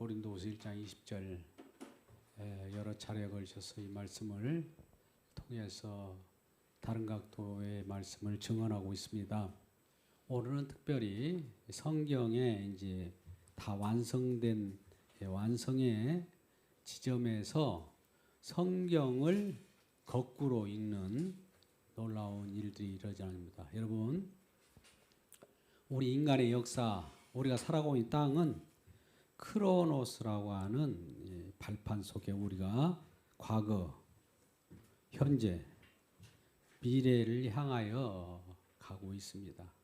고린도후서 1장 20절 여러 차례에 걸쳐서 이 말씀을 통해서 다른 각도의 말씀을 증언하고 있습니다. 오늘은 특별히 성경에 이제 다 완성된 완성의 지점에서 성경을 거꾸로 읽는 놀라운 일들이 일어납니다. 여러분, 우리 인간의 역사, 우리가 살아가고 있는 땅은 크로노스라고 하는 발판 속에 우리가 과거, 현재, 미래를 향하여 가고 있습니다.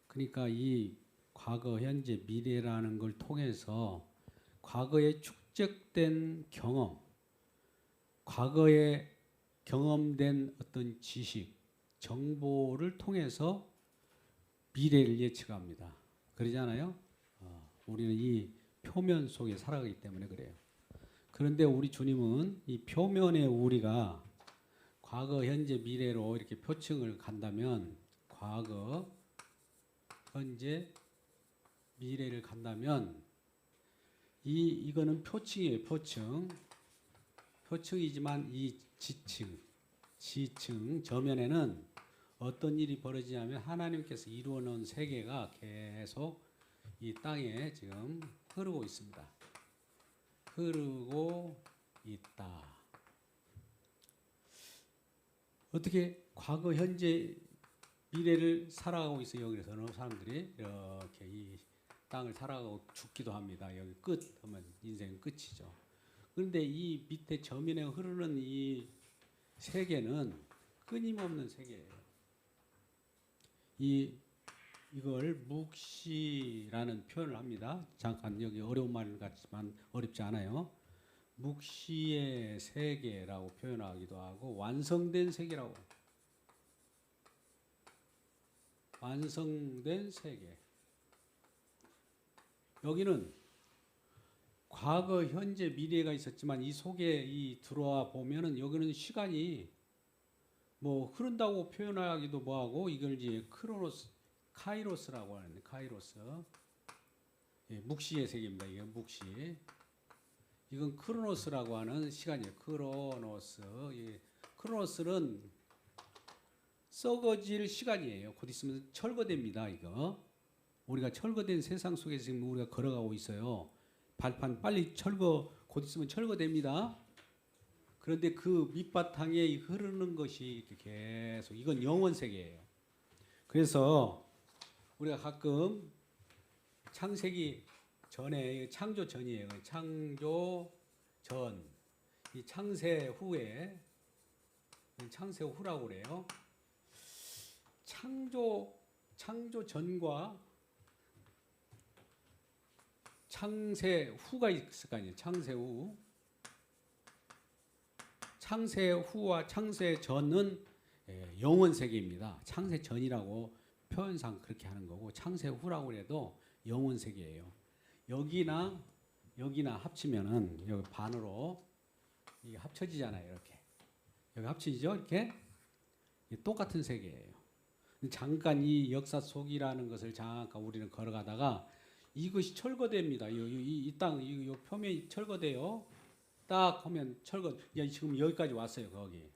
그러니까 이 과거, 현재, 미래라는 걸 통해서 과거에 축적된 경험, 과거에 경험된 어떤 지식, 정보를 통해서 미래를 예측합니다. 그러잖아요. 우리는 이 표면 속에 살아가기 때문에 그래요. 그런데 우리 주님은 이 표면에 우리가 과거, 현재, 미래로 이렇게 표층을 간다면, 과거, 현재, 미래를 간다면 이거는 표층이에요. 표층이지만 이 지층 저면에는 어떤 일이 벌어지냐면 하나님께서 이루어 놓은 세계가 계속 이 땅에 지금 흐르고 있습니다. 흐르고 있다. 어떻게 과거, 현재, 미래를 살아가고 있어요. 여기서 어느 사람들이 이렇게 이 땅을 살아가고 죽기도 합니다. 여기 끝 하면 인생은 끝이죠. 그런데 이 밑에 저면에 흐르는 이 세계는 끊임없는 세계예요. 이걸 묵시라는 표현을 합니다. 잠깐 여기 어려운 말 같지만 어렵지 않아요. 묵시의 세계라고 표현하기도 하고 완성된 세계라고. 완성된 세계. 여기는 과거, 현재, 미래가 있었지만 이 속에 들어와 보면은 여기는 시간이 뭐 흐른다고 표현하기도 뭐하고 이걸 이제 카이로스라고 하는데 카이로스. 묵시의 세계입니다. 이게 묵시. 이건 크로노스라고 하는 시간이에요. 크로노스. 크로노스는 썩어질 시간이에요. 곧 있으면 철거됩니다. 이거. 우리가 철거된 세상 속에서 지금 우리가 걸어가고 있어요. 발판 빨리 곧 있으면 철거됩니다. 그런데 그 밑바탕에 흐르는 것이 이렇게 계속, 이건 영원 세계예요. 그래서 우리가 가끔 창세기 전에, 창조 전이에요. 창조 전, 이 창세 후에, 창세 후라고 그래요. 창조 전과 창세 후가 있을 거 아니에요. 창세 후. 창세 후와 창세 전은 영원 세계입니다. 창세 전이라고 표현상 그렇게 하는 거고, 창세 후라고 해도 영원 세계예요. 여기나 합치면은 여기 반으로 이게 합쳐지잖아요. 이렇게 여기 합치죠. 이렇게 똑같은 세계예요. 잠깐 이 역사 속이라는 것을 잠깐 우리는 걸어가다가 이것이 철거됩니다. 이 땅, 이 표면이 철거돼요. 딱 하면 지금 여기까지 왔어요. 거기.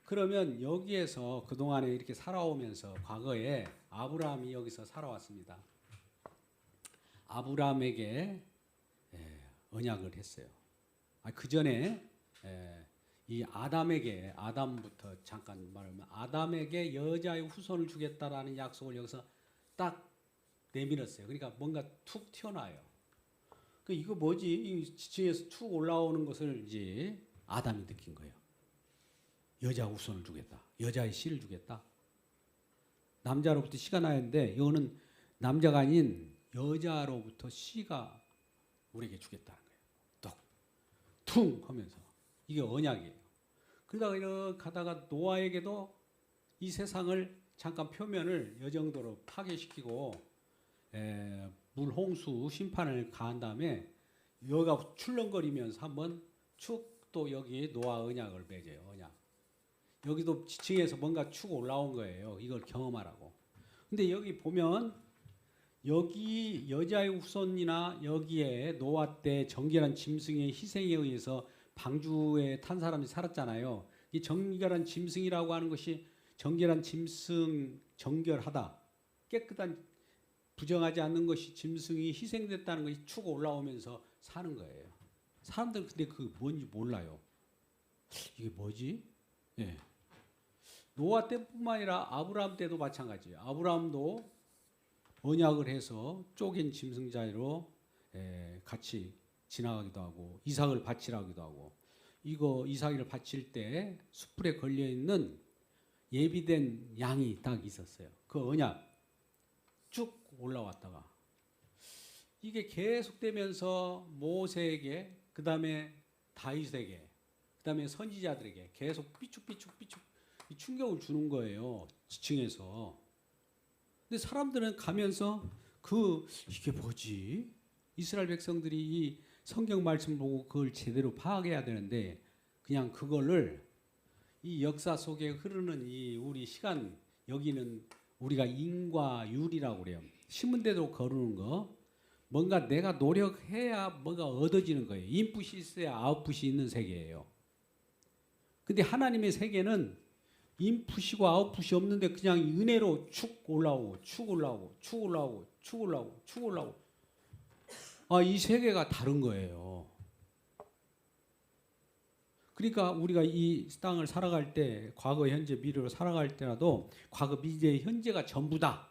그러면 여기에서 그동안에 이렇게 살아오면서 과거에 아브라함이 여기서 살아왔습니다. 아브라함에게 언약을 했어요. 그 전에 이 아담부터 잠깐 말하면 아담에게 여자의 후손을 주겠다라는 약속을 여기서 딱 내밀었어요. 그러니까 뭔가 툭 튀어나와요. 이거 뭐지? 이 지층에서 툭 올라오는 것을 이제 아담이 느낀 거예요. 여자 후손을 주겠다. 여자의 씨를 주겠다. 남자로부터 씨가 나는데 이거는 남자가 아닌 여자로부터 씨가 우리에게 주겠다는 거예요. 똑, 퉁 하면서. 이게 언약이에요. 그러다가 이렇게 가다가 노아에게도 이 세상을 잠깐 표면을 이 정도로 파괴시키고 물홍수 심판을 가한 다음에 여기가 출렁거리면서 한번 축 또 여기 노아 언약을 맺어요. 언약. 여기도 지층에서 뭔가 축 올라온 거예요. 이걸 경험하라고. 근데 여기 보면 여기 여자의 후손이나 여기에 노아 때 정결한 짐승의 희생에 의해서 방주에 탄 사람이 살았잖아요. 이 정결한 짐승이라고 하는 것이 정결한 짐승, 정결하다, 깨끗한, 부정하지 않는 것이 짐승이 희생됐다는 것이 축 올라오면서 사는 거예요. 사람들은 근데 그 뭔지 몰라요. 이게 뭐지? 예. 노아 때뿐만 아니라 아브라함 때도 마찬가지예요. 아브라함도 언약을 해서 쪼갠 짐승자로 같이 지나가기도 하고 이삭을 바치라기도 하고, 이거 이삭을 바칠 때 숯불에 걸려 있는 예비된 양이 딱 있었어요. 그 언약 쭉 올라왔다가 이게 계속되면서 모세에게, 그 다음에 다윗에게, 그 다음에 선지자들에게 계속 삐죽삐죽 충격을 주는 거예요. 지층에서. 근데 사람들은 가면서 이게 뭐지? 이스라엘 백성들이 이 성경 말씀 보고 그걸 제대로 파악해야 되는데 그냥 그거를 이 역사 속에 흐르는 이 우리 시간, 여기는 우리가 인과율이라고 그래요. 신문대로 거르는 거, 뭔가 내가 노력해야 뭐가 얻어지는 거예요. 인풋이 있어야 아웃풋이 있는 세계예요. 근데 하나님의 세계는 인풋이고 아웃풋이 없는데 그냥 은혜로 축 올라오고 축 올라오고 축 올라오고 축 올라오고 축 올라오고, 이 세계가 다른 거예요. 그러니까 우리가 이 땅을 살아갈 때, 과거, 현재, 미래로 살아갈 때라도 과거, 미래, 현재가 전부다.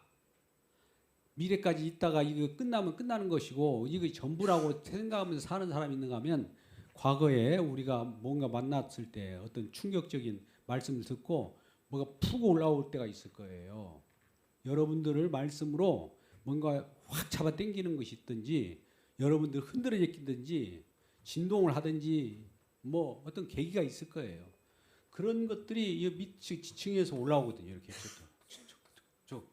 미래까지 있다가 이거 끝나면 끝나는 것이고 이거 전부라고 생각하면서 사는 사람이 있는가 하면, 과거에 우리가 뭔가 만났을 때 어떤 충격적인 말씀을 듣고 뭐가 푹 올라올 때가 있을 거예요. 여러분들을 말씀으로 뭔가 확 잡아 당기는 것이 있든지, 여러분들 흔들어져 있든지 진동을 하든지 뭐 어떤 계기가 있을 거예요. 그런 것들이 이 밑 지층에서 올라오거든요. 이렇게 쭉.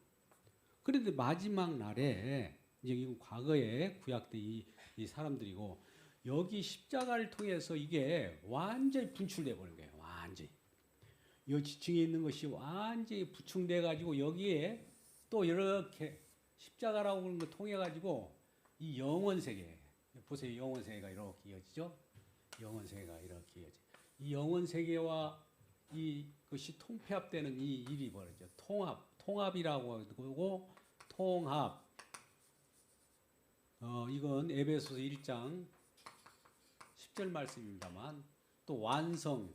그런데 마지막 날에 이제 이 과거의 구약 때 이 사람들이고, 여기 십자가를 통해서 이게 완전히 분출돼 버린 거예요. 완전히. 이 지층에 있는 것이 완전히 부충돼 가지고 여기에 또 이렇게 십자가라고 하는 걸 통해 가지고 이 영원 세계 보세요. 영원 세계가 이렇게 이어지죠. 영원 세계가 이렇게 이어지. 이 영원 세계와 이것이 통폐합되는 이 일이 벌어져. 통합이라고 하고, 통합. 이건 에베소서 1장 10절 말씀입니다만, 또 완성이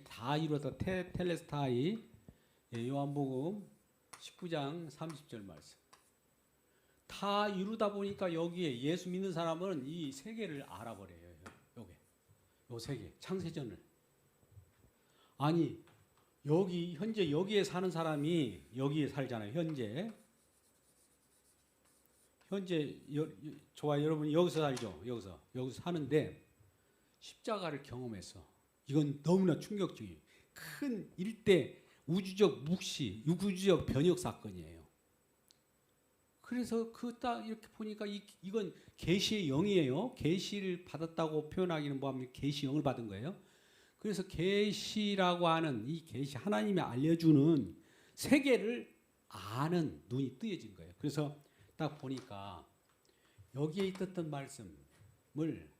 다 이루어다. 텔레스타이. 요한복음 19장 30절 말씀. 다 이루다 보니까 여기에 예수 믿는 사람은 이 세계를 알아버려요. 요 세계, 창세전을. 아니, 여기 현재 여기에 사는 사람이 여기에 살잖아요. 현재 저와 여러분이 여기서 살죠. 여기서 사는데 십자가를 경험해서 이건 너무나 충격적이에요. 큰 일대 우주적 묵시, 우주적 변혁 사건이에요. 그래서 딱 이렇게 보니까 이건 계시의 영이에요. 계시를 받았다고 표현하기는 뭐하면 계시 영을 받은 거예요. 그래서 계시라고 하는 이 계시, 하나님이 알려주는 세계를 아는 눈이 뜨여진 거예요. 그래서 딱 보니까 여기에 있었던 말씀을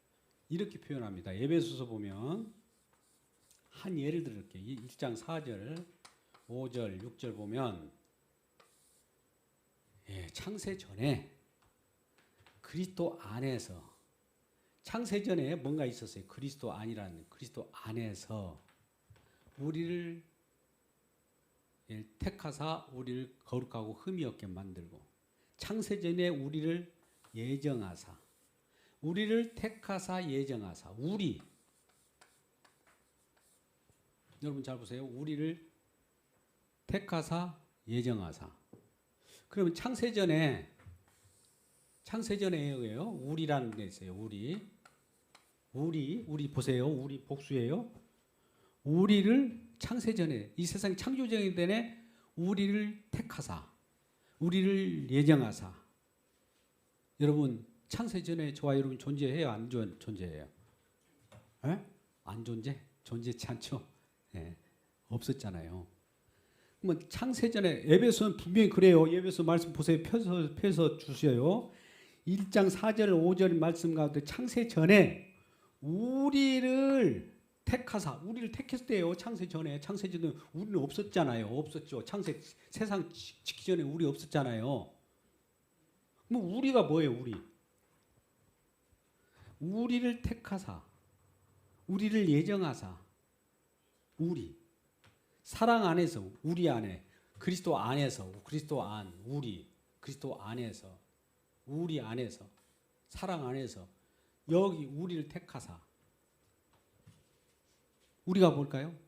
이렇게 표현합니다. 에베소서 보면 한 예를 들을게요. 1장 4절, 5절, 6절 보면, 창세 전에 그리스도 안에서, 창세 전에 뭔가 있었어요. 그리스도 안에서 우리를 택하사 우리를 거룩하고 흠이 없게 만들고, 창세 전에 우리를 예정하사, 우리를 택하사 예정하사, 우리, 여러분 잘 보세요. 우리를 택하사 예정하사. 그러면 창세전에요. 우리라는 게 있어요. 우리 보세요. 우리 복수예요. 우리를 창세전에, 이 세상이 창조전이 되네, 우리를 택하사, 우리를 예정하사. 여러분 창세전에 저와 여러분 존재해요? 안 존재해요? 안 존재치 않죠? 없었잖아요. 그러면 창세전에 에베소는 분명히 그래요. 에베소 말씀 보세요. 펴서 주세요. 1장 4절 5절 말씀 가운데 창세전에 우리를 택하사, 우리를 택했대요. 창세전에. 창세전에 우리는 없었잖아요. 없었죠. 세상 짓기 전에 우리 없었잖아요. 그럼 우리가 뭐예요? 우리를 택하사, 우리를 예정하사, 우리 사랑 안에서, 우리 안에, 그리스도 안에서, 그리스도 안, 우리, 그리스도 안에서, 우리 안에서, 사랑 안에서, 여기 우리를 택하사. 우리가 뭘까요?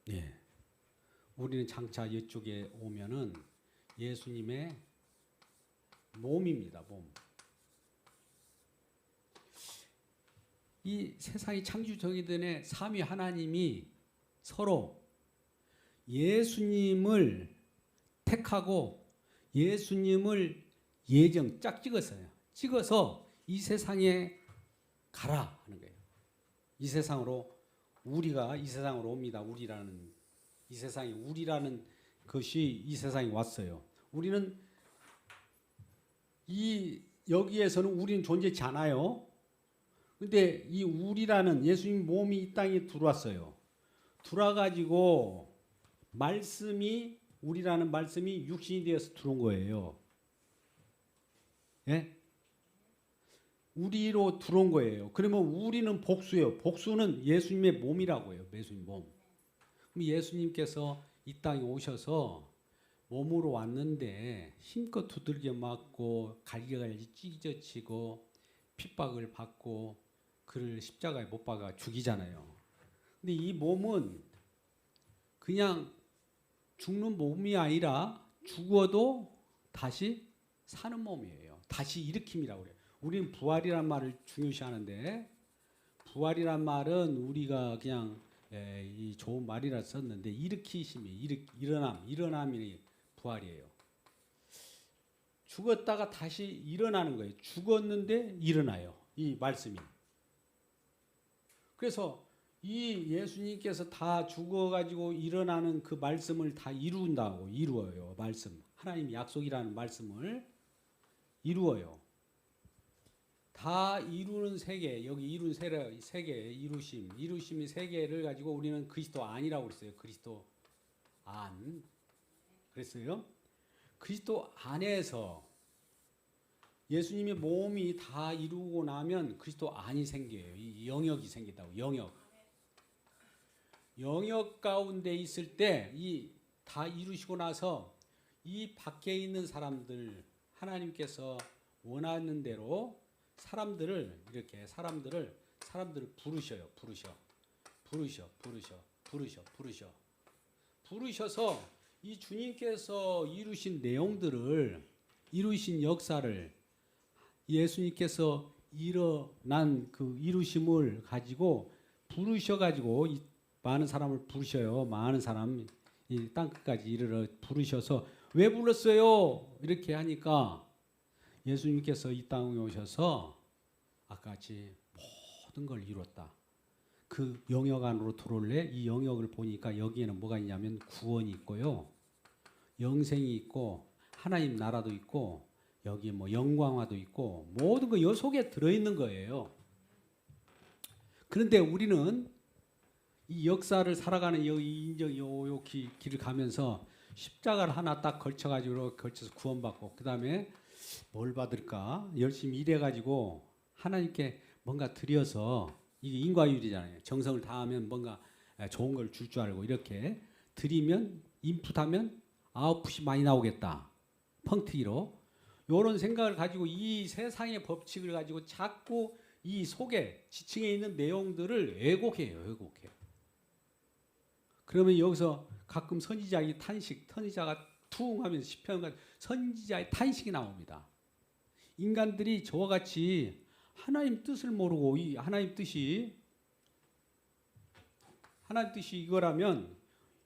예. 우리는 장차 이쪽에 오면은 예수님의 몸입니다. 몸. 이 세상이 창조되기 전에 삼위 하나님이 서로 예수님을 택하고 예수님을 짝 찍었어요. 찍어서 이 세상에 가라 하는 거예요. 이 세상으로 우리가 이 세상으로 옵니다. 이 세상이 우리라는 것이 이 세상에 왔어요. 우리는 여기에서는 우리는 존재치 않아요. 근데 이 우리라는 예수님 몸이 이 땅에 들어왔어요. 들어와가지고 우리라는 말씀이 육신이 되어서 들어온 거예요. 예? 우리로 들어온 거예요. 그러면 우리는 복수예요. 복수는 예수님의 몸이라고 해요. 예수님 몸. 그럼 예수님께서 이 땅에 오셔서 몸으로 왔는데 힘껏 두들겨 맞고 갈기갈기 찢어지고 핍박을 받고 그를 십자가에 못 박아 죽이잖아요. 근데 이 몸은 그냥 죽는 몸이 아니라 죽어도 다시 사는 몸이에요. 다시 일으킴이라고 그래요. 우리는 부활이란 말을 중요시하는데 부활이란 말은 우리가 그냥 이 좋은 말이라 썼는데 일으키심이 일어남이 부활이에요. 죽었다가 다시 일어나는 거예요. 죽었는데 일어나요. 이 말씀이. 그래서 이 예수님께서 다 죽어가지고 일어나는 그 말씀을 다 이루어요. 말씀. 하나님 약속이라는 말씀을 이루어요. 다 이루는 세계, 여기 이룬 세계, 이루심이 세계를 가지고 우리는 그리스도 안이라고 그랬어요. 그리스도 안. 그랬어요. 그리스도 안에서 예수님의 몸이 다 이루고 나면 그리스도 안이 생겨요. 이 영역이 생긴다고. 영역 가운데 있을 때 이 다 이루시고 나서 이 밖에 있는 사람들 하나님께서 원하는 대로 사람들을 부르셔서 이 주님께서 이루신 역사를 예수님께서 일어난 그 이루심을 가지고 부르셔가지고 이 많은 사람을 부르셔요. 많은 사람 이 땅끝까지 이르러 부르셔서 왜 불렀어요? 이렇게 하니까 예수님께서 이 땅에 오셔서 아까 같이 모든 걸 이뤘다. 그 영역 안으로 들어올래? 이 영역을 보니까 여기에는 뭐가 있냐면 구원이 있고요. 영생이 있고 하나님 나라도 있고 여기 뭐 영광화도 있고 모든 거 요 속에 들어있는 거예요. 그런데 우리는 이 역사를 살아가는 요 길을 가면서 십자가를 하나 딱 걸쳐서 구원받고 그 다음에 뭘 받을까? 열심히 일해가지고 하나님께 뭔가 드려서 이게 인과율이잖아요. 정성을 다하면 뭔가 좋은 걸 줄 줄 알고 이렇게 드리면 인풋하면 아웃풋이 많이 나오겠다. 펑트기로 이런 생각을 가지고 이 세상의 법칙을 가지고 자꾸 이 속에 지층에 있는 내용들을 왜곡해요. 그러면 여기서 가끔 선지자가 퉁 하면서 시편과 선지자의 탄식이 나옵니다. 인간들이 저와 같이 하나님 뜻을 모르고 이 하나님 뜻이 이거라면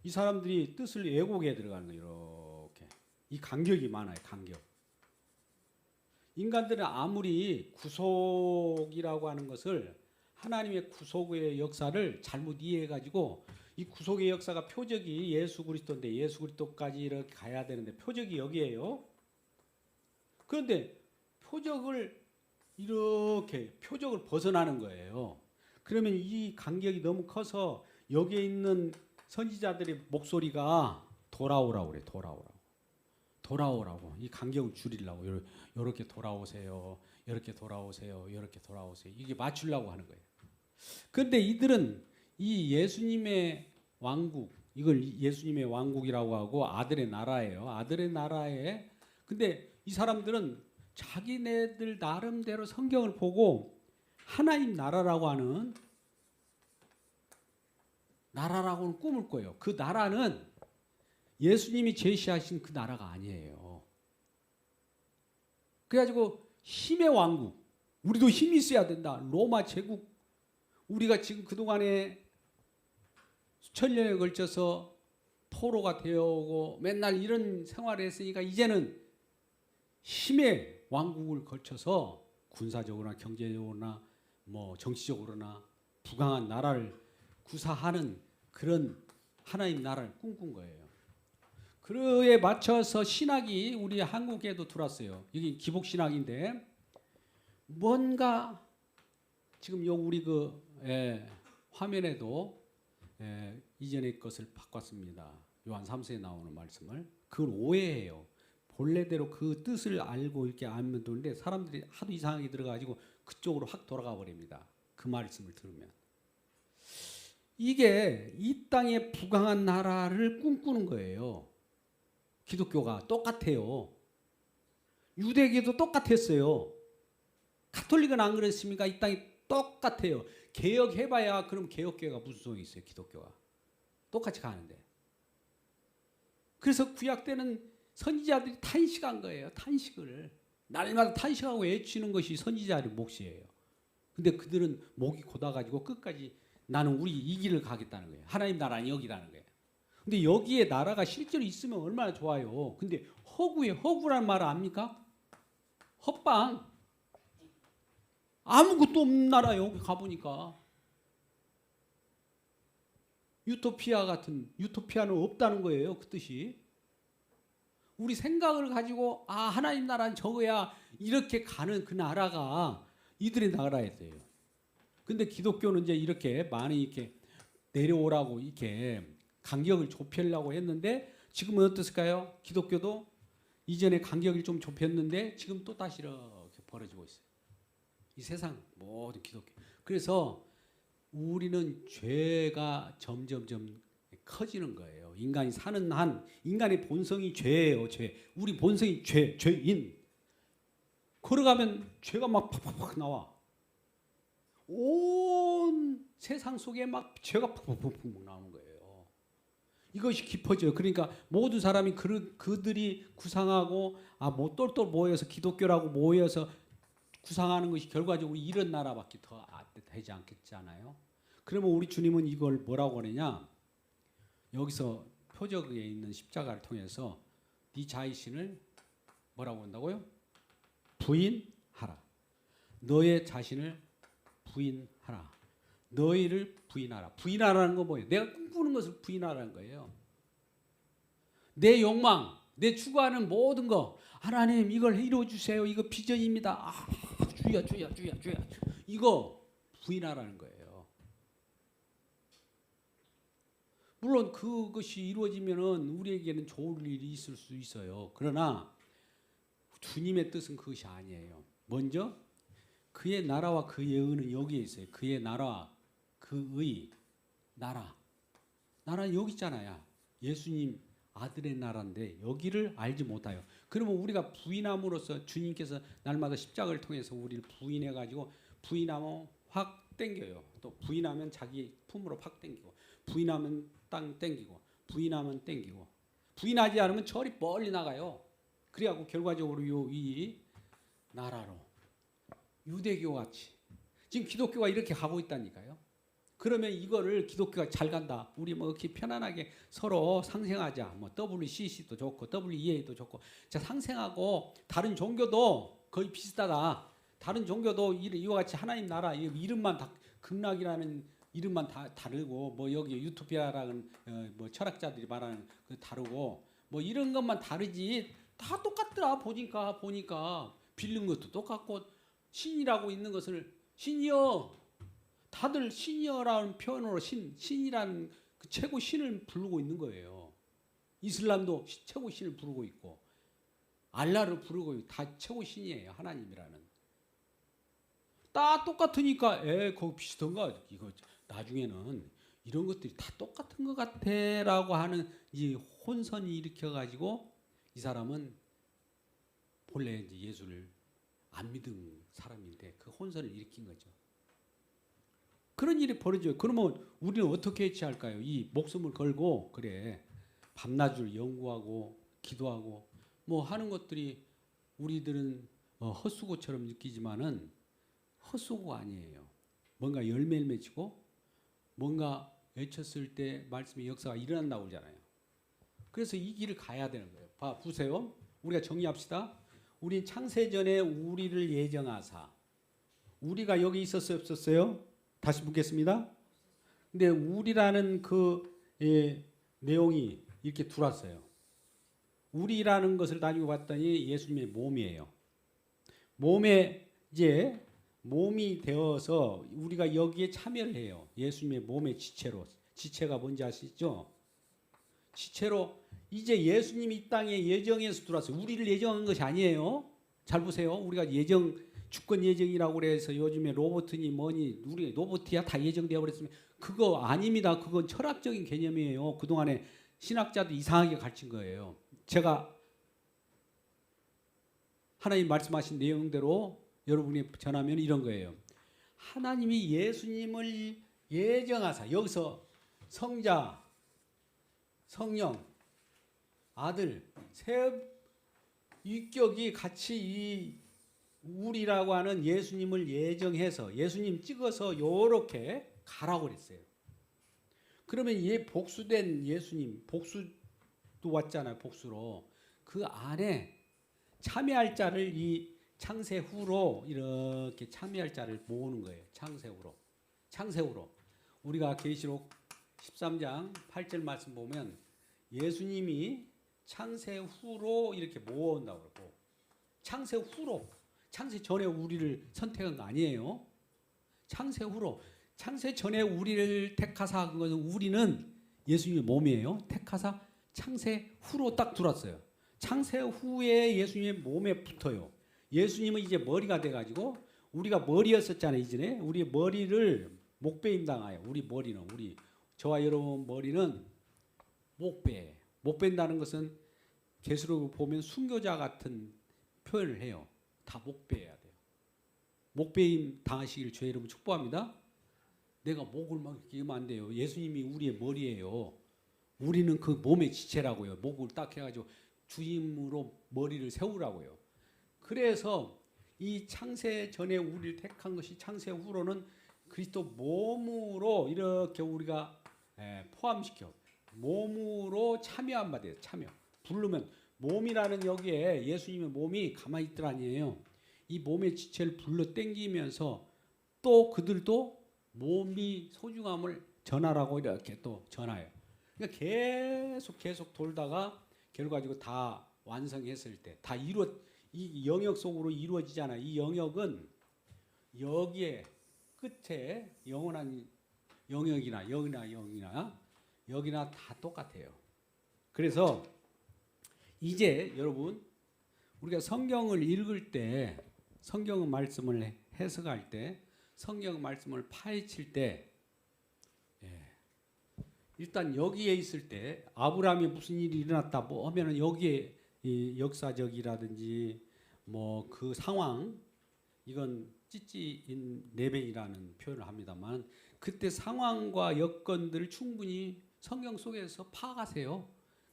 이 사람들이 뜻을 왜곡해 들어가는 거예요. 이렇게 이 간격이 많아요. 간격. 인간들은 아무리 구속이라고 하는 것을 하나님의 구속의 역사를 잘못 이해해가지고 이 구속의 역사가 표적이 예수 그리스도인데 예수 그리스도까지 이렇게 가야 되는데 표적이 여기에요. 그런데 표적을 벗어나는 거예요. 그러면 이 간격이 너무 커서 여기에 있는 선지자들의 목소리가 돌아오라고 그래. 돌아오라고. 이 간격을 줄이려고 이렇게 돌아오세요. 이렇게 돌아오세요. 이렇게 돌아오세요. 이게 맞추려고 하는 거예요. 그런데 이들은 이 예수님의 왕국, 이걸 예수님의 왕국이라고 하고 아들의 나라예요. 아들의 나라에 근데 이 사람들은 자기네들 나름대로 성경을 보고 하나님 나라라고는 꿈을 꿔요. 그 나라는 예수님이 제시하신 그 나라가 아니에요. 그래가지고 힘의 왕국, 우리도 힘이 있어야 된다. 로마 제국, 우리가 지금 그동안에 수천 년에 걸쳐서 포로가 되어오고 맨날 이런 생활을 했으니까 이제는 힘의 왕국을 거쳐서 군사적으로나 경제적으로나 뭐 정치적으로나 부강한 나라를 구사하는 그런 하나님 나라를 꿈꾼 거예요. 그에 맞춰서 신학이 우리 한국에도 들어왔어요. 여기 기복신학인데 뭔가 지금 요 우리 화면에도 이전의 것을 바꿨습니다. 요한 3서에 나오는 말씀을 그걸 오해해요. 본래대로 그 뜻을 알고 이렇게 알면 되는데 사람들이 하도 이상하게 들어가지고 그쪽으로 확 돌아가 버립니다. 그 말씀을 들으면 이게 이 땅에 부강한 나라를 꿈꾸는 거예요. 기독교가 똑같아요. 유대교도 똑같았어요. 가톨릭은 안 그랬습니까? 이 땅이 똑같아요. 개혁해봐야 그럼 개혁교회가 무슨 소용이 있어요? 기독교가 똑같이 가는데. 그래서 구약 때는 선지자들이 탄식한 거예요. 탄식을 날마다 탄식하고 외치는 것이 선지자의 몫이에요. 근데 그들은 목이 곧아가지고 끝까지 나는 우리 이 길을 가겠다는 거예요. 하나님 나라는 여기라는 거예요. 근데 여기에 나라가 실제로 있으면 얼마나 좋아요. 근데 허구란 말 압니까? 헛방. 아무것도 없는 나라요. 가보니까. 유토피아는 없다는 거예요. 그 뜻이. 우리 생각을 가지고 하나님 나라는 저거야 이렇게 가는 그 나라가 이들의 나라였어요. 근데 기독교는 이제 이렇게 많이 이렇게 내려오라고 이렇게 간격을 좁히려고 했는데 지금은 어떻을까요? 기독교도 이전에 간격을 좀 좁혔는데 지금 또 다시 이렇게 벌어지고 있어요. 이 세상 모든 기독교. 그래서 우리는 죄가 점점점 커지는 거예요. 인간이 사는 한 인간의 본성이 죄예요. 죄. 우리 본성이 죄인. 걸어가면 죄가 막 팍팍팍 나와. 온 세상 속에 막 죄가 팍팍팍 나오는 거예요. 이것이 깊어져요. 그러니까 모든 사람이 그들이 구상하고 뭐 똘똘 모여서 기독교라고 모여서 구상하는 것이 결과적으로 이런 나라밖에 더 되지 않겠잖아요. 그러면 우리 주님은 이걸 뭐라고 하느냐? 여기서 표적에 있는 십자가를 통해서 네 자신을 뭐라고 한다고요? 부인하라. 너의 자신을 부인하라. 너희를 부인하라. 부인하라는 건 뭐예요? 내가 꿈꾸는 것을 부인하라는 거예요. 내 욕망, 내 추구하는 모든 거 하나님 이걸 이루어 주세요. 이거 비전입니다. 주야. 이거 부인하라는 거예요. 물론 그것이 이루어지면은 우리에게는 좋은 일이 있을 수 있어요. 그러나 주님의 뜻은 그것이 아니에요. 먼저 그의 나라와 그의 의는 여기에 있어요. 그의 나라와 그의 나라. 나라는 여기 있잖아요. 예수님 아들의 나라인데 여기를 알지 못해요. 그러면 우리가 부인함으로써 주님께서 날마다 십자가를 통해서 우리를 부인해가지고 부인하면 확 땡겨요. 또 부인하면 자기 품으로 확 땡기고 부인하면 땅 땡기고 부인하면 땡기고 부인하지 않으면 저리 멀리 나가요. 그래갖고 결과적으로 이 나라로 유대교 같이 지금 기독교가 이렇게 가고 있다니까요. 그러면 이거를 기독교가 잘 간다. 우리 뭐 이렇게 편안하게 서로 상생하자. 뭐 WCC도 좋고 WEA도 좋고 자 상생하고 다른 종교도 거의 비슷하다. 다른 종교도 이와 같이 하나님 나라 이름만 다 극락이라는 이름만 다 다르고 뭐 여기 유토피아라는 뭐 철학자들이 말하는 그 다르고 뭐 이런 것만 다르지 다 똑같더라. 보니까 빌린 것도 똑같고 신이라고 있는 것을 신이여 다들 신이여라는 표현으로 신이라는 그 최고 신을 부르고 있는 거예요. 이슬람도 최고 신을 부르고 있고 알라를 부르고 있고 다 최고 신이에요. 하나님이라는. 다 똑같으니까 그거 비슷한가 이거 나중에는 이런 것들이 다 똑같은 것 같아라고 하는 이 혼선이 일으켜가지고 이 사람은 본래 이제 예수를 안 믿은 사람인데 그 혼선을 일으킨 거죠. 그런 일이 벌어져요. 그러면 우리는 어떻게 해치할까요? 이 목숨을 걸고 그래 밤낮을 연구하고 기도하고 뭐 하는 것들이 우리들은 헛수고처럼 느끼지만은 헛수고가 아니에요. 뭔가 열매를 맺히고 뭔가 외쳤을 때 말씀의 역사가 일어난다고 그러잖아요. 그래서 이 길을 가야 되는 거예요. 보세요. 우리가 정리합시다. 우린 창세전에 우리를 예정하사 우리가 여기 있었어요 없었어요? 다시 묻겠습니다. 근데 우리라는 그 내용이 이렇게 들어왔어요. 우리라는 것을 나중에 봤더니 예수님의 몸이에요. 몸에 이제 몸이 되어서 우리가 여기에 참여를 해요. 예수님의 몸의 지체로. 지체가 뭔지 아시죠? 지체로 이제 예수님이 이 땅에 예정해서 들어왔어요. 우리를 예정한 것이 아니에요. 잘 보세요. 우리가 주권 예정이라고 그래서 요즘에 로봇이니 뭐니 우리 로봇이야 다 예정되어 버렸으면 그거 아닙니다. 그건 철학적인 개념이에요. 그동안에 신학자도 이상하게 가르친 거예요. 제가 하나님 말씀하신 내용대로 여러분이 전하면 이런 거예요. 하나님이 예수님을 예정하사 여기서 성자, 성령, 아들 세 위격이 같이 이 우리라고 하는 예수님을 예정해서 예수님 찍어서 요렇게 가라고 그랬어요. 그러면 이 복수된 예수님 복수도 왔잖아요. 복수로 그 안에 참여할 자를 이 창세 후로 이렇게 참여할 자를 모으는 거예요. 창세 후로 우리가 계시록 13장 8절 말씀 보면 예수님이 창세 후로 이렇게 모아온다고 그러고 창세 후로 창세 전에 우리를 선택한 거 아니에요. 창세 후로 창세 전에 우리를 택하사 한 것은 우리는 예수님의 몸이에요. 택하사 창세 후로 딱 들어왔어요. 창세 후에 예수님의 몸에 붙어요. 예수님은 이제 머리가 돼가지고 우리가 머리였었잖아요. 이전에 우리 머리를 목베임 당하여 우리 머리는 저와 여러분 머리는 목베. 목벤다는 것은 계시록을 보면 순교자 같은 표현을 해요. 다 목베야 돼요. 목베임 당하시길 주의 이름으로 축복합니다. 내가 목을 막 이렇게 하면 안 돼요. 예수님이 우리의 머리예요. 우리는 그 몸의 지체라고요. 목을 딱 해가지고 주임으로 머리를 세우라고요. 그래서 이 창세 전에 우리를 택한 것이 창세 후로는 그리스도 몸으로 이렇게 우리가 포함시켜 몸으로 참여한 바 돼요. 참여. 부르면 몸이라는 여기에 예수님의 몸이 가만히 있들 아니에요. 이 몸의 지체를 불러 땡기면서 또 그들도 몸이 소중함을 전하라고 이렇게 또 전해요. 그러니까 계속 돌다가 결과적으로 다 완성했을 때 다 이 영역 속으로 이루어지잖아요. 이 영역은 여기에 끝에 영원한 영역이나 여기나 다 똑같아요. 그래서 이제 여러분 우리가 성경을 읽을 때 성경 말씀을 해석할 때 성경 말씀을 파헤칠 때 일단 여기에 있을 때 아브라함이 무슨 일이 일어났다 뭐 하면은 여기에 이 역사적이라든지 뭐 그 상황 이건 찌찌인 내벤이라는 표현을 합니다만 그때 상황과 여건들을 충분히 성경 속에서 파악하세요.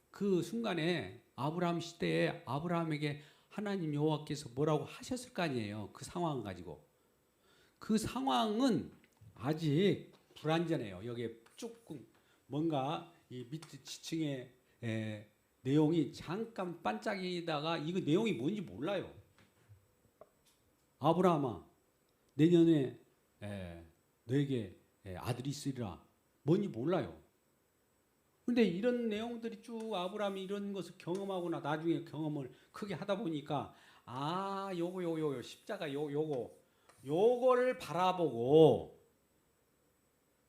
그 순간에 아브라함 시대에 아브라함에게 하나님 여호와께서 뭐라고 하셨을 거 아니에요. 그 상황 가지고. 그 상황은 아직 불완전해요. 여기에 조금 뭔가 이 밑 지층의 내용이 잠깐 반짝이다가 이거 내용이 뭔지 몰라요. 아브라함아 내년에 너에게 아들이 있으리라. 뭔지 몰라요. 근데 이런 내용들이 쭉 아브라함이 이런 것을 경험하거나 나중에 경험을 크게 하다 보니까 요거 십자가 요거를 바라보고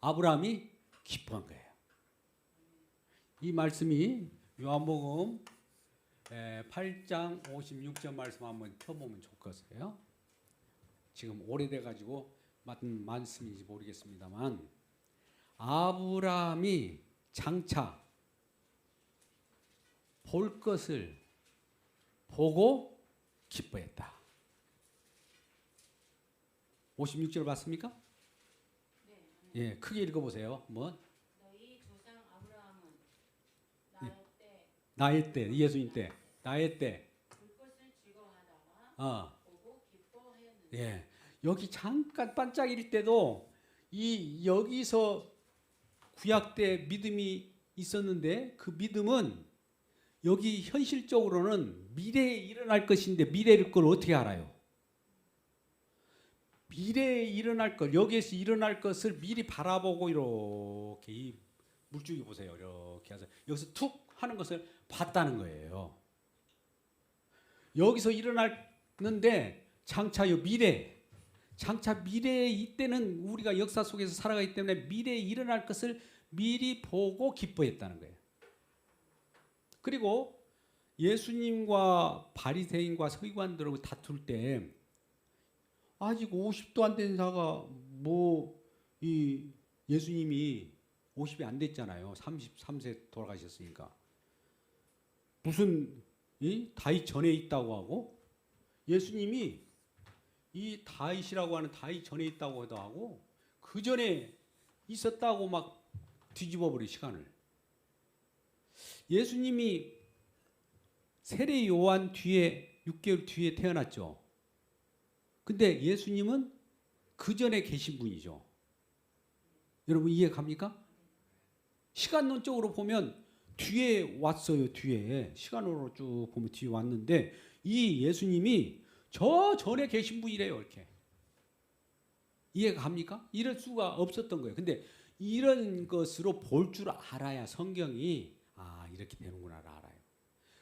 아브라함이 기뻐한 거예요. 이 말씀이 요한복음 8장 56절 말씀 한번 펴보면 좋겠어요. 지금 오래돼 가지고 맞는 말씀인지 모르겠습니다만 아브라함이 장차 볼 것을 보고 기뻐했다. 56절 봤습니까? 네. 예, 크게 읽어보세요. 뭐? 너희 조상 아브라함은 나의 때, 예수님 때, 나의 때. 볼 것을 즐거워하다가 보고 기뻐하였는데. 예, 여기 잠깐 반짝일 때도 여기서 구약 때 믿음이 있었는데 그 믿음은 여기 현실적으로는 미래에 일어날 것인데 미래를 걸 어떻게 알아요? 미래에 일어날 것, 여기에서 일어날 것을 미리 바라보고 이렇게 이 물줄기 보세요. 이렇게 해서 여기서 툭 하는 것을 봤다는 거예요. 여기서 일어났는데 장차 미래에 이때는 우리가 역사 속에서 살아가기 때문에 미래에 일어날 것을 미리 보고 기뻐했다는 거예요. 그리고 예수님과 바리새인과 서기관들하고 다툴 때 아직 50도 안 된 자가 이 예수님이 50이 안 됐잖아요. 33세 돌아가셨으니까. 무슨 다윗 전에 있다고 하고 예수님이 이 다윗이라고 하는 다윗 전에 있다고 하고 그 전에 있었다고 막 뒤집어 버린 시간을. 예수님이 세례 요한 뒤에 6개월 뒤에 태어났죠. 근데 예수님은 그 전에 계신 분이죠. 여러분 이해 갑니까? 시간론적으로 보면 뒤에 왔어요. 뒤에 시간으로 쭉 보면 뒤에 왔는데 이 예수님이 저 전에 계신 분이래요. 이렇게 이해가 갑니까? 이럴 수가 없었던 거예요. 근데 이런 것으로 볼 줄 알아야 성경이 이렇게 되는구나를 알아요.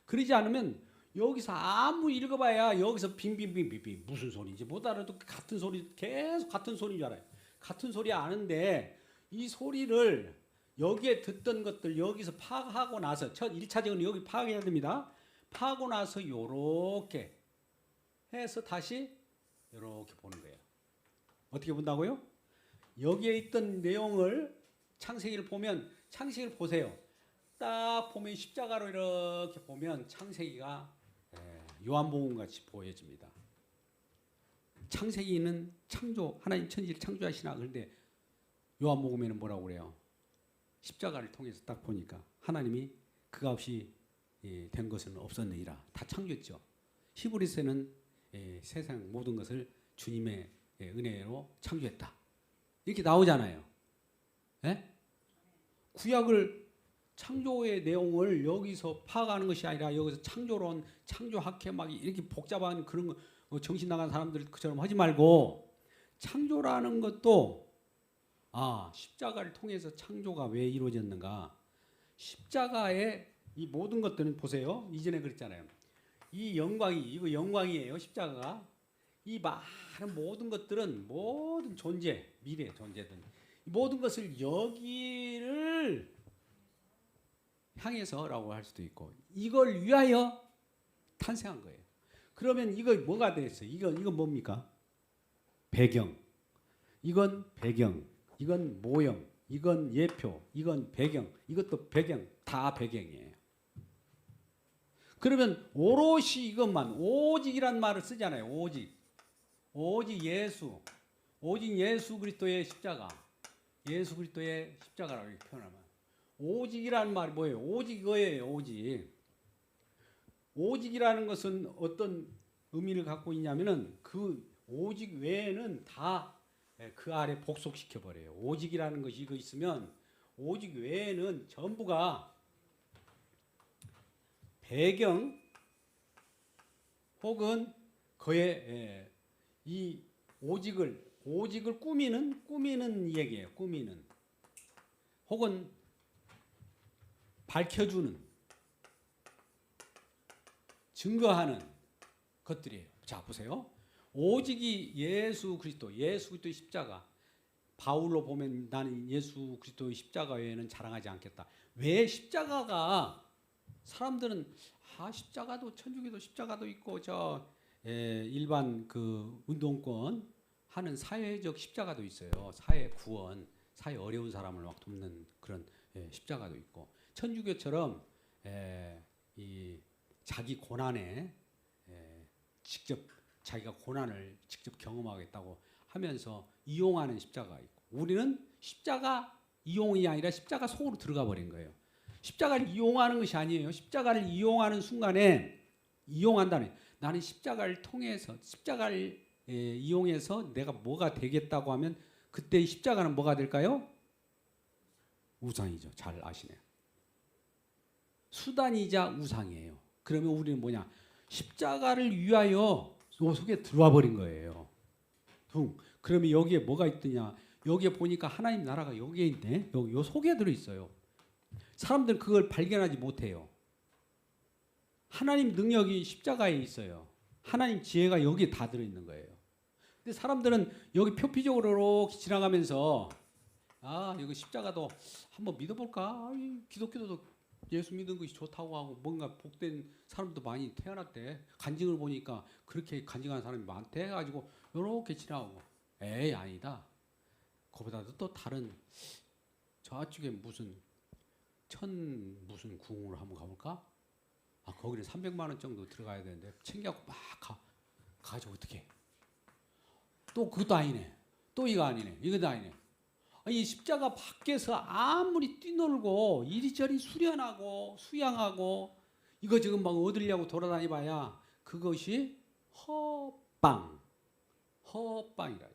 그러지 않으면 여기서 아무 읽어봐야 여기서 빙빙빙빙 무슨 소리인지 못 알아도 같은 소리 계속 같은 소리인 줄 알아요. 같은 소리 아는데 이 소리를 여기에 듣던 것들 여기서 파악하고 나서 첫 1차적으로 여기 파악해야 됩니다. 파악하고 나서 요렇게 해서 다시 요렇게 보는 거예요. 어떻게 본다고요? 여기에 있던 내용을 창세기를 보면 창세기를 보세요. 딱 보면 십자가로 이렇게 보면 창세기가 요한복음 같이 보여집니다. 창세기는 창조, 하나님 천지를 창조하시나. 그런데 요한복음에는 뭐라고 그래요? 십자가를 통해서 딱 보니까 하나님이 그가 없이 된 것은 없었느니라. 다 창조했죠. 히브리서는 세상 모든 것을 주님의 은혜로 창조했다. 이렇게 나오잖아요. 예? 구약을 창조의 내용을 여기서 파악하는 것이 아니라 여기서 창조론, 창조학회 막 이렇게 복잡한 그런 거 정신 나간 사람들 그처럼 하지 말고 창조라는 것도 십자가를 통해서 창조가 왜 이루어졌는가? 십자가의 이 모든 것들은 보세요. 이전에 그랬잖아요. 이 이거 영광이에요. 십자가가. 이 많은 모든 것들은 모든 존재, 미래 존재든 모든 것을 여기를 향해서라고 할 수도 있고 이걸 위하여 탄생한 거예요. 그러면 이거 뭐가 되겠어요? 이건 뭡니까? 배경. 이건 배경. 이건 모형. 이건 예표. 이건 배경. 이것도 배경. 다 배경이에요. 그러면 오롯이 이것만 오직이란 말을 쓰잖아요. 오직 예수. 오직 예수 그리스도의 십자가. 예수 그리스도의 십자가라고 이렇게 표현하면 오직이라는 말이 뭐예요? 오직 이거예요. 오직이라는 것은 어떤 의미를 갖고 있냐면은 그 오직 외에는 다 그 아래 복속시켜 버려요. 오직이라는 것이 이거 있으면 오직 외에는 전부가 배경 혹은 그의 이 오직을 오직을 꾸미는 얘기예요. 꾸미는 혹은 밝혀주는 증거하는 것들이에요. 자 보세요. 오직이 예수 그리스도의 십자가. 바울로 보면 나는 예수 그리스도의 십자가 외에는 자랑하지 않겠다. 왜 십자가가 사람들은 십자가도 천주교도 십자가도 있고 일반 그 운동권 하는 사회적 십자가도 있어요. 사회 구원, 사회 어려운 사람을 막 돕는 그런 십자가도 있고 천주교처럼 이 자기 고난에 직접 자기가 고난을 직접 경험하겠다고 하면서 이용하는 십자가 있고 우리는 십자가 이용이 아니라 십자가 속으로 들어가 버린 거예요. 십자가를 이용하는 것이 아니에요. 십자가를 이용하는 순간에 이용한다는 나는 십자가를 통해서 십자가를 이용해서 내가 뭐가 되겠다고 하면 그때 십자가는 뭐가 될까요? 우상이죠. 잘 아시네요. 수단이자 우상이에요. 그러면 우리는 뭐냐? 십자가를 위하여 요 속에 들어와 버린 거예요. 그러면 여기에 뭐가 있더냐? 여기에 보니까 하나님 나라가 여기에 있네. 요 속에 들어 있어요. 사람들은 그걸 발견하지 못해요. 하나님 능력이 십자가에 있어요. 하나님 지혜가 여기에 다 들어 있는 거예요. 근데 사람들은 여기 표피적으로 이렇게 지나가면서 이거 십자가도 한번 믿어볼까? 기독교도 예수 믿는 것이 좋다고 하고 뭔가 복된 사람도 많이 태어났대. 간증을 보니까 그렇게 간증하는 사람이 많대 해가지고 이렇게 지나가고 에이 아니다. 그보다도 또 다른 저쪽에 무슨 무슨 궁으로 한번 가볼까? 거기는 300만 원 정도 들어가야 되는데 챙겨갖고 막 가지고 어떻게? 또 그것도 아니네. 또 이거 아니네. 이것도 아니네. 이 십자가 밖에서 아무리 뛰놀고 이리저리 수련하고 수양하고 이거 지금 막 얻으려고 돌아다니봐야 그것이 허빵이라.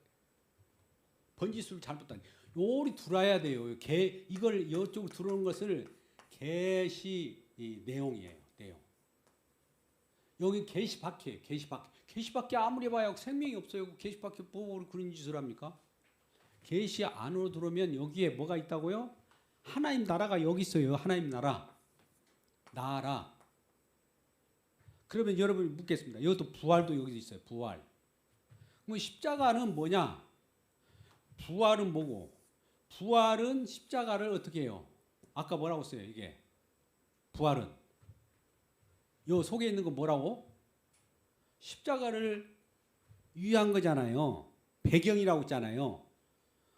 번지수를 잘못 다니. 요리 들어야 돼요. 이걸 이쪽으로 들어오는 것을 계시 내용이에요. 내용. 여기 계시밖에 아무리 봐야 생명이 없어요. 계시밖에 뭐 그런 짓을 합니까? 계시 안으로 들어오면 여기에 뭐가 있다고요? 하나님 나라가 여기 있어요. 하나님 나라. 그러면 여러분이 묻겠습니다. 이것도 부활도 여기 있어요. 부활. 그럼 십자가는 뭐냐? 부활은 뭐고? 부활은 십자가를 어떻게 해요? 아까 뭐라고 써요? 이게 부활은 요 속에 있는 거 뭐라고? 십자가를 위한 거잖아요. 배경이라고 했잖아요.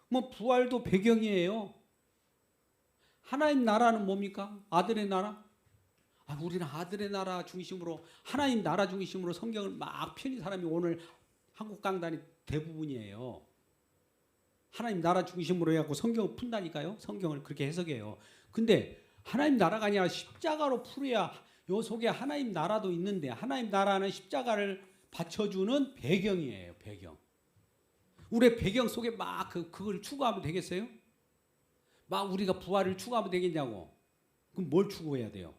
뭐 부활도 배경이에요. 하나님 나라는 뭡니까? 아들의 나라? 우리는 아들의 나라 중심으로 하나님 나라 중심으로 성경을 막 펴는 사람이 오늘 한국 강단이 대부분이에요. 하나님 나라 중심으로 해갖고 성경을 푼다니까요. 성경을 그렇게 해석해요. 근데 하나님 나라가 아니라 십자가로 풀어야 요 속에 하나님 나라도 있는데 하나님 나라는 십자가를 받쳐주는 배경이에요. 배경. 우리의 배경 속에 막 그걸 추구하면 되겠어요? 막 우리가 부활을 추구하면 되겠냐고. 그럼 뭘 추구해야 돼요?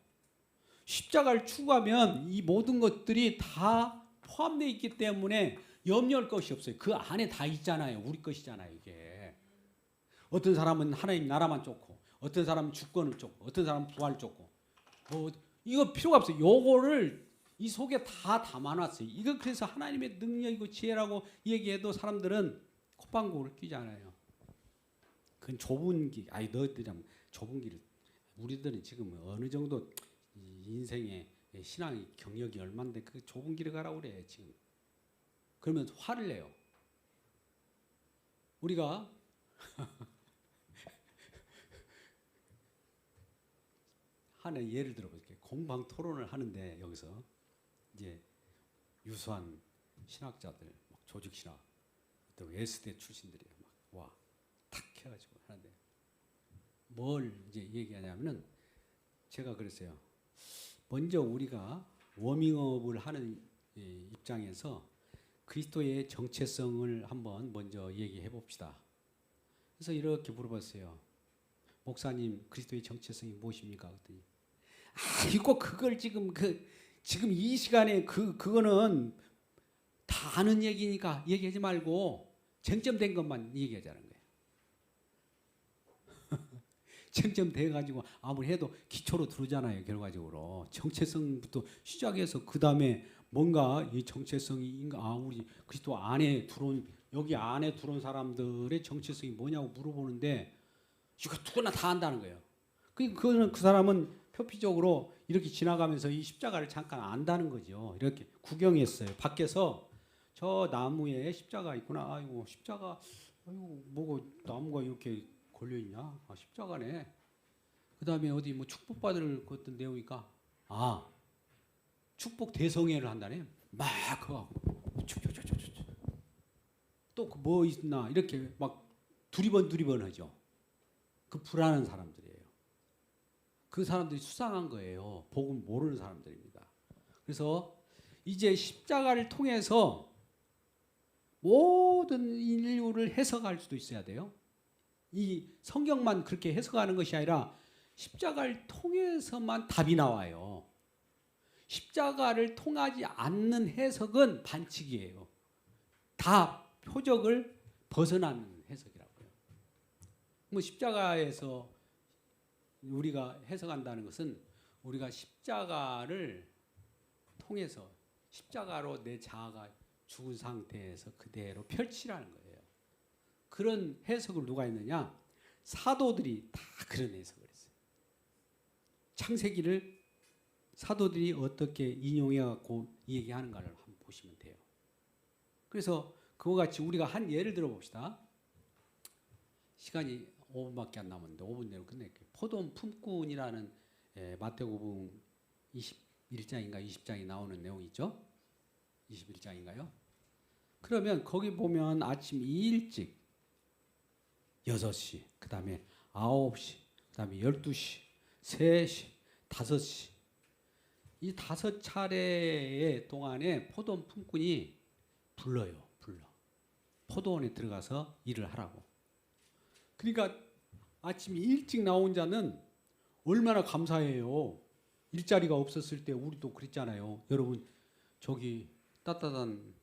십자가를 추구하면 이 모든 것들이 다 포함되어 있기 때문에 염려할 것이 없어요. 그 안에 다 있잖아요. 우리 것이잖아요. 이게. 어떤 사람은 하나님 나라만 쫓고 어떤 사람은 주권을 쫓고 어떤 사람은 부활을 쫓고 이거 필요가 없어요. 요거를 이 속에 다 담아놨어요. 이거 그래서 하나님의 능력이고 지혜라고 얘기해도 사람들은 콧방구를 끼잖아요. 그건 좁은 길. 너희들이랑 좁은 길. 우리들은 지금 어느 정도 인생의 신앙의 경력이 얼마인데 그 좁은 길을 가라고 그래 지금. 그러면 화를 내요. 우리가 하나 예를 들어볼게요. 공방 토론을 하는데 여기서 이제 유수한 신학자들, 막 조직 신학, 또 S대 출신들이 막 탁 해가지고 하는데 뭘 이제 얘기하냐면은 제가 그랬어요. 먼저 우리가 워밍업을 하는 입장에서 그리스도의 정체성을 한번 먼저 얘기해 봅시다. 그래서 이렇게 물어봤어요. 목사님, 그리스도의 정체성이 무엇입니까? 그랬더니 이거 그걸 지금 이 시간에 그거는 다 아는 얘기니까 얘기하지 말고 쟁점된 것만 얘기하자는 거예요. 쟁점돼 가지고 아무리 해도 기초로 들어오잖아요. 결과적으로 정체성부터 시작해서 그 다음에 뭔가 이 정체성이 우리 그리스도 안에 들어온 여기 안에 들어온 사람들의 정체성이 뭐냐고 물어보는데 이거 누구나 다 안다는 거예요. 그거는 그 사람은 표피적으로 이렇게 지나가면서 이 십자가를 잠깐 안다는 거죠. 이렇게 구경했어요. 밖에서 저 나무에 십자가 있구나. 아이고 십자가 아이고 뭐가 나무가 이렇게 걸려 있냐? 아, 십자가네. 그다음에 어디 뭐 축복받을 어떤 내용이니까 축복 대성회를 한다네. 막 그거 또 뭐 있나 이렇게 막 두리번 하죠. 그 불안한 사람들이에요. 그 사람들이 수상한 거예요. 복음 모르는 사람들입니다. 그래서 이제 십자가를 통해서 모든 인류를 해석할 수도 있어야 돼요. 이 성경만 그렇게 해석하는 것이 아니라 십자가를 통해서만 답이 나와요. 십자가를 통하지 않는 해석은 반칙이에요. 다 표적을 벗어나는 해석이라고요. 뭐 십자가에서 우리가 해석한다는 것은 우리가 십자가를 통해서 십자가로 내 자아가 죽은 상태에서 그대로 펼치라는 거예요. 그런 해석을 누가 했느냐? 사도들이 다 그런 해석을 했어요. 창세기를 사도들이 어떻게 인용해 갖고 얘기하는가를 한번 보시면 돼요. 그래서 그와 같이 우리가 한 예를 들어 봅시다. 시간이 5분밖에 안 남았는데 5분 내로 끝낼게요. 포도원 품꾼이라는 마태복음 21장인가 20장이 나오는 내용이 있죠. 21장인가요? 그러면 거기 보면 아침 일찍 6시, 그 다음에 9시, 그 다음에 12시, 3시, 5시 이 5차례의 동안에 포도원 품꾼이 불러. 포도원에 들어가서 일을 하라고. 그러니까 아침 일찍 나온 자는 얼마나 감사해요. 일자리가 없었을 때 우리도 그랬잖아요. 여러분 저기 따뜻한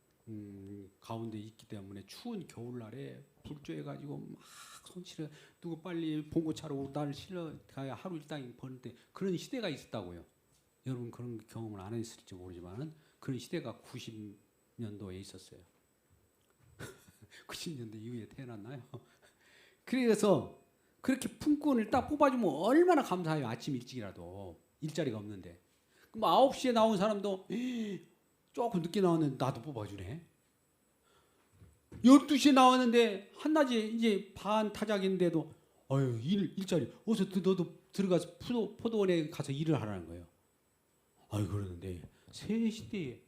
가운데 있기 때문에 추운 겨울날에 불 쬐가지고 막 손실해 누구 빨리 봉고 차로 날 실어 가야 하루 일당이 버는데 그런 시대가 있었다고요. 여러분 그런 경험을 안 했을지 모르지만 그런 시대가 90년도에 있었어요. 90년대 이후에 태어났나요? 그래서 그렇게 품꾼을 딱 뽑아주면 얼마나 감사해요. 아침 일찍이라도 일자리가 없는데. 그럼 9시에 나온 사람도 조금 늦게 나왔는데 나도 뽑아주네. 12시에 나왔는데 한낮에 이제 반 타작인데도 일자리 어서 너도 들어가서 포도원에 가서 일을 하라는 거예요. 그러는데 3시대에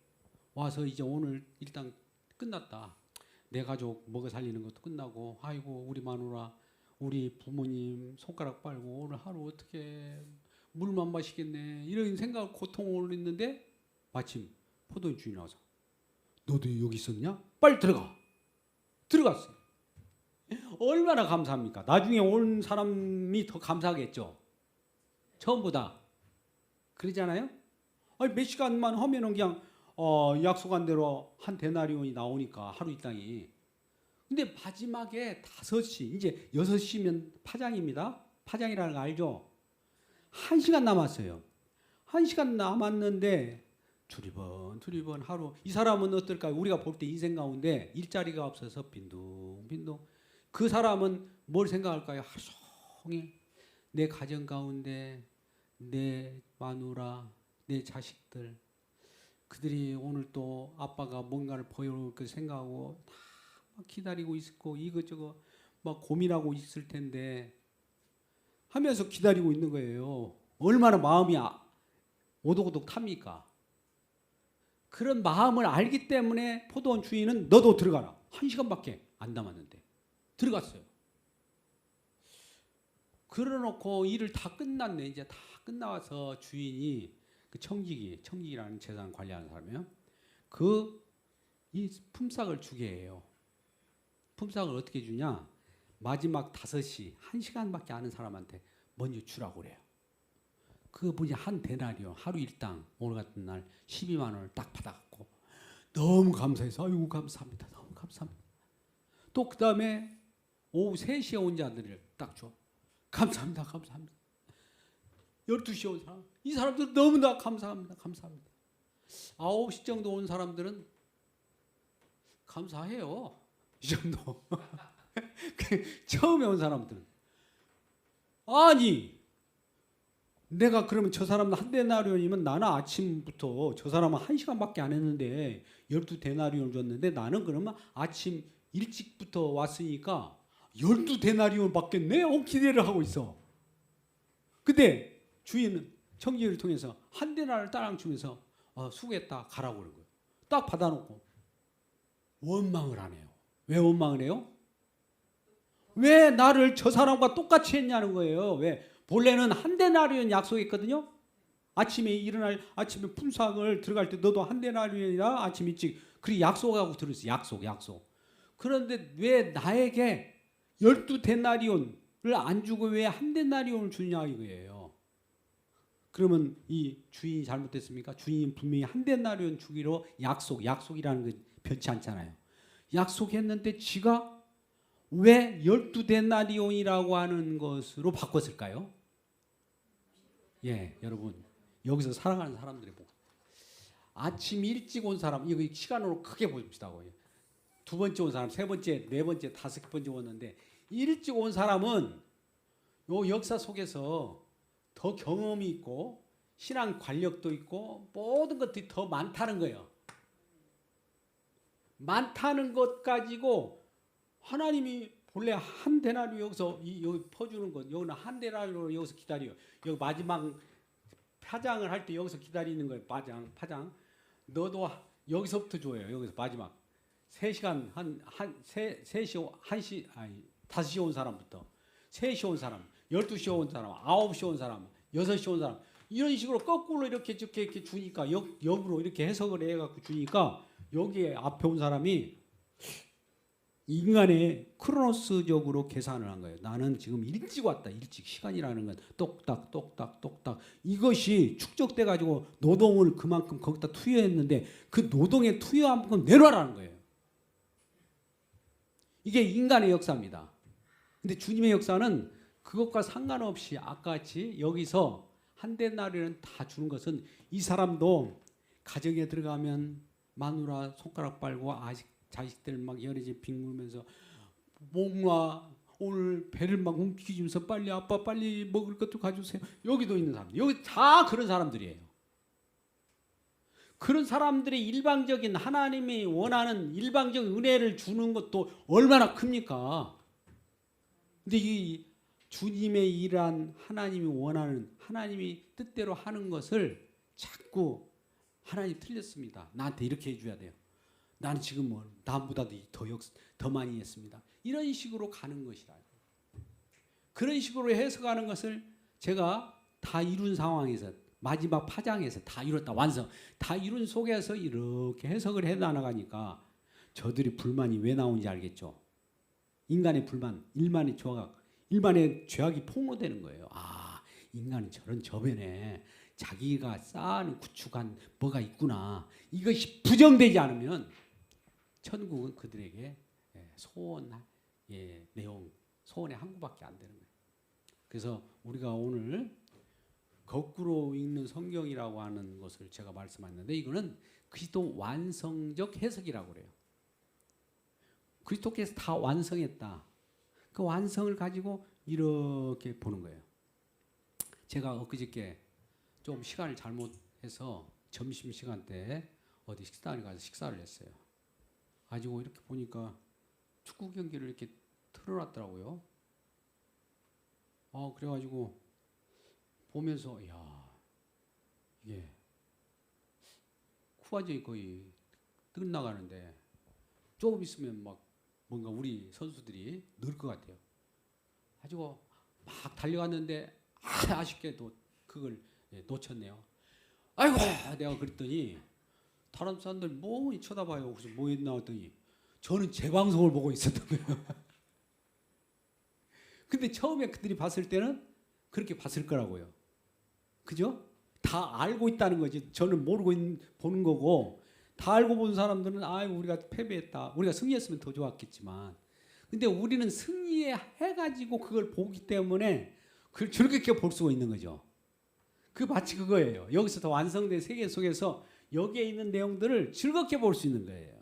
와서 이제 오늘 일단 끝났다. 내 가족 먹여 살리는 것도 끝나고 아이고 우리 마누라 우리 부모님 손가락 빨고 오늘 하루 어떻게 물만 마시겠네 이런 생각 고통을 했는데 마침 포도원 주인이 와서 너도 여기 있었냐? 빨리 들어갔어요. 얼마나 감사합니까? 나중에 온 사람이 더 감사하겠죠. 처음보다 그러잖아요. 몇 시간만 하면은 그냥 약속한 대로 한 데나리온이 나오니까 하루 일당이. 근데 마지막에 5시 이제 6시면 파장입니다. 파장이라는 거 알죠? 1시간 남았어요. 1시간 남았는데 두리번 하루. 이 사람은 어떨까요? 우리가 볼 때 인생 가운데 일자리가 없어서 빈둥빈둥. 그 사람은 뭘 생각할까요? 하루 종일 내 가정 가운데 내 마누라 내 자식들 그들이 오늘 또 아빠가 뭔가를 보여올 걸 생각하고 다 막 기다리고 있고 이것저것 막 고민하고 있을 텐데 하면서 기다리고 있는 거예요. 얼마나 마음이 오독오독 탑니까? 그런 마음을 알기 때문에 포도원 주인은 너도 들어가라. 1시간밖에 안 남았는데 들어갔어요. 그러놓고 일을 다 끝났네. 이제 다 끝나와서 주인이 그 청지기라는 재산 관리하는 사람이요. 이 품삯을 주게 해요. 품삯을 어떻게 주냐? 마지막 5시 1시간밖에 안 하는 사람한테 먼저 주라고 그래요. 그 분이 한 데나리온 하루 일당 오늘 같은 날 12만 원을 딱 받아갖고 너무 감사해서 아이고 감사합니다. 너무 감사합니다. 또 그다음에 오후 3시에 온 자들을 딱 줘. 감사합니다. 감사합니다. 12시에 온 사람. 이 사람들 너무나 감사합니다. 감사합니다. 9시 정도 온 사람들은 감사해요. 이 정도. 처음에 온 사람들은 아니 내가 그러면 저 사람은 한 데나리온이면 나는 아침부터 저 사람은 1시간밖에 안 했는데 12데나리온을 줬는데 나는 그러면 아침 일찍부터 왔으니까 12데나리온 받겠네? 기대를 하고 있어. 근데 주인은 청지기를 통해서 한 데나리온을 따랑 주면서 수고했다 가라고 그런 거예요. 딱 받아놓고 원망을 안 해요. 왜 원망을 해요? 왜 나를 저 사람과 똑같이 했냐는 거예요. 왜? 본래는 한 데나리온 약속했거든요. 아침에 일어날 아침에 품삯을 들어갈 때 너도 한 데나리온이라 아침 일찍 그리 약속하고 들었어. 약속. 그런데 왜 나에게 12데나리온을 안 주고 왜 한 데나리온을 주냐 이거예요. 그러면 이 주인이 잘못됐습니까? 주인이 분명히 한 데나리온 주기로 약속이라는 게 변치 않잖아요. 약속했는데 지가 왜 12데나리온이라고 하는 것으로 바꿨을까요? 예, 여러분 여기서 사랑하는 사람들의 복. 아침 일찍 온 사람 이거 시간으로 크게 봅시다. 두 번째 온 사람, 세 번째, 네 번째, 다섯 번째 왔는데 일찍 온 사람은 요 역사 속에서 더 경험이 있고 신앙 관력도 있고 모든 것들이 더 많다는 거예요. 많다는 것 가지고 하나님이 본래 한 데나리온 여기서 여기 퍼주는 것 여기는 한 데나리온 여기서 기다려. 여기 마지막 파장을 할 때 여기서 기다리는 거예요. 파장. 너도 여기서부터 줘요. 여기서 마지막 3시간 한 3시 1시 아니 5시 온 사람부터 3시 온 사람, 12시 온 사람, 9시 온 사람, 6시 온 사람 이런 식으로 거꾸로 이렇게 주니까 역으로 이렇게 해석을 해 갖고 주니까 여기에 앞에 온 사람이 인간의 크로노스적으로 계산을 한 거예요. 나는 지금 일찍 왔다. 일찍 시간이라는 건 똑딱 이것이 축적돼 가지고 노동을 그만큼 거기다 투여했는데 그 노동에 투여한 만큼 내놔라는 거예요. 이게 인간의 역사입니다. 근데 주님의 역사는 그것과 상관없이 아까 같이 여기서 한 데나리온은 다 주는 것은 이 사람도 가정에 들어가면 마누라 손가락 빨고 자식들 막 여러 집 빙글면서 목마 오늘 배를 막 움직이면서 빨리 아빠 빨리 먹을 것도 가져오세요. 여기도 있는 사람, 여기 다 그런 사람들이에요. 그런 사람들의 일방적인 하나님이 원하는 일방적 은혜를 주는 것도 얼마나 큽니까? 근데 이 주님의 일한 하나님이 원하는 하나님이 뜻대로 하는 것을 자꾸 하나님 틀렸습니다. 나한테 이렇게 해줘야 돼요. 나는 지금 뭐 남보다도 더 많이 했습니다. 이런 식으로 가는 것이라. 그런 식으로 해석하는 것을 제가 다 이룬 상황에서 마지막 파장에서 다 이뤘다 완성 다 이룬 속에서 이렇게 해석을 해 나가니까 저들이 불만이 왜 나오는지 알겠죠. 인간의 불만, 일반의 죄악이 폭로되는 거예요. 아, 인간은 저런 저변에 자기가 쌓아놓은 구축한 뭐가 있구나. 이것이 부정되지 않으면 천국은 그들에게 소원의 항구밖에 안 되는 거예요. 그래서 우리가 오늘 거꾸로 읽는 성경이라고 하는 것을 제가 말씀하셨는데 이거는 그리스도 완성적 해석이라고 그래요. 그리스도께서 다 완성했다. 그 완성을 가지고 이렇게 보는 거예요. 제가 엊그저께 좀 시간을 잘못해서 점심시간 때 어디 식당에 가서 식사를 했어요. 가지고 이렇게 보니까 축구 경기를 이렇게 틀어놨더라고요. 그래가지고 보면서 야 이게 후반전이 거의 끝나가는데 조금 있으면 막 뭔가 우리 선수들이 늘 것 같아요. 가지고 막 달려갔는데 아쉽게도 그걸 놓쳤네요. 아이고 내가 그랬더니 다른 사람들 뭐 쳐다봐요. 그래서 뭐 했나 했더니 저는 제 방송을 보고 있었던 거예요. 근데 처음에 그들이 봤을 때는 그렇게 봤을 거라고요. 그죠? 다 알고 있다는 거지. 저는 모르고 보는 거고 다 알고 본 사람들은 우리가 패배했다. 우리가 승리했으면 더 좋았겠지만 근데 우리는 승리해가지고 그걸 보기 때문에 그걸 즐겁게 볼 수가 있는 거죠. 그 마치 그거예요. 여기서 더 완성된 세계 속에서 여기에 있는 내용들을 즐겁게 볼 수 있는 거예요.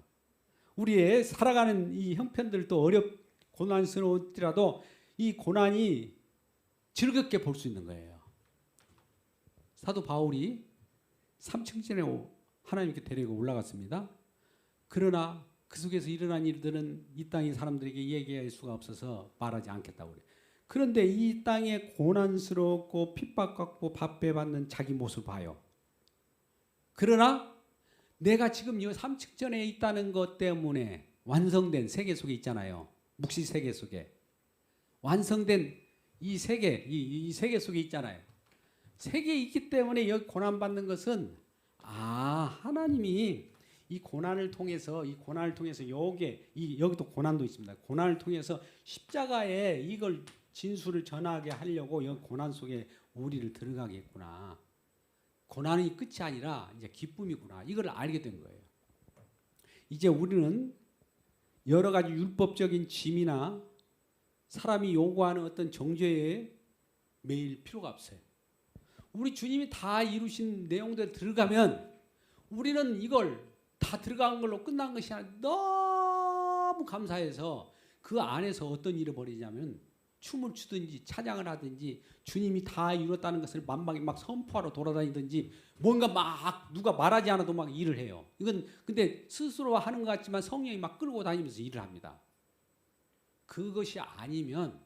우리의 살아가는 이 형편들도 고난스러울지라도 이 고난이 즐겁게 볼 수 있는 거예요. 사도 바울이 3층전에 하나님께 데리고 올라갔습니다. 그러나 그 속에서 일어난 일들은 이 땅의 사람들에게 얘기할 수가 없어서 말하지 않겠다고 그래요. 그런데 이 땅에 고난스럽고 핍박받고 밥배받는 자기 모습을 봐요. 그러나 내가 지금 이 3층전에 있다는 것 때문에 완성된 세계 속에 있잖아요. 묵시 세계 속에. 완성된 이 세계, 이 세계 속에 있잖아요. 세계에 있기 때문에 여기 고난받는 것은 하나님이 이 고난을 통해서 여기도 고난도 있습니다. 고난을 통해서 십자가에 이걸 진수를 전하게 하려고 여기 고난 속에 우리를 들어가게 했구나. 고난이 끝이 아니라 이제 기쁨이구나. 이걸 알게 된 거예요. 이제 우리는 여러 가지 율법적인 짐이나 사람이 요구하는 어떤 정죄에 매일 필요가 없어요. 우리 주님이 다 이루신 내용들 들어가면 우리는 이걸 다 들어간 걸로 끝난 것이 아니라 너무 감사해서 그 안에서 어떤 일이 벌어지냐면 춤을 추든지 찬양을 하든지 주님이 다 이뤘다는 것을 만방에 막 선포하러 돌아다니든지 뭔가 막 누가 말하지 않아도 막 일을 해요. 이건 근데 스스로 하는 것 같지만 성령이 막 끌고 다니면서 일을 합니다. 그것이 아니면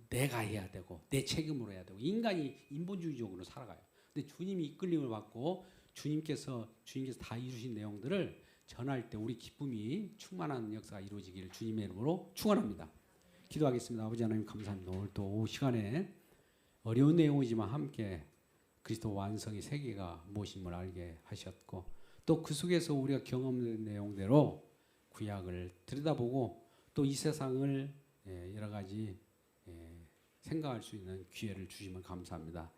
내가 해야 되고 내 책임으로 해야 되고 인간이 인본주의적으로 살아가요. 근데 주님이 이끌림을 받고 주님께서 다 이루신 내용들을 전할 때 우리 기쁨이 충만한 역사가 이루어지기를 주님의 이름으로 축원합니다. 기도하겠습니다. 아버지 하나님 감사합니다. 오늘 또 시간에 어려운 내용이지만 함께 그리스도 완성의 세계가 무엇임을 알게 하셨고 또 그 속에서 우리가 경험된 내용대로 구약을 들여다보고 또 이 세상을 여러 가지 생각할 수 있는 기회를 주시면 감사합니다.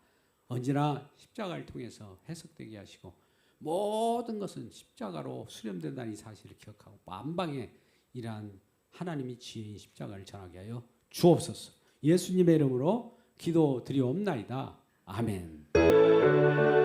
언제나 십자가를 통해서 해석되게 하시고 모든 것은 십자가로 수렴된다는 이 사실을 기억하고 만방에 이러한 하나님이 지혜인 십자가를 전하게 하여 주옵소서. 예수님의 이름으로 기도드리옵나이다. 아멘.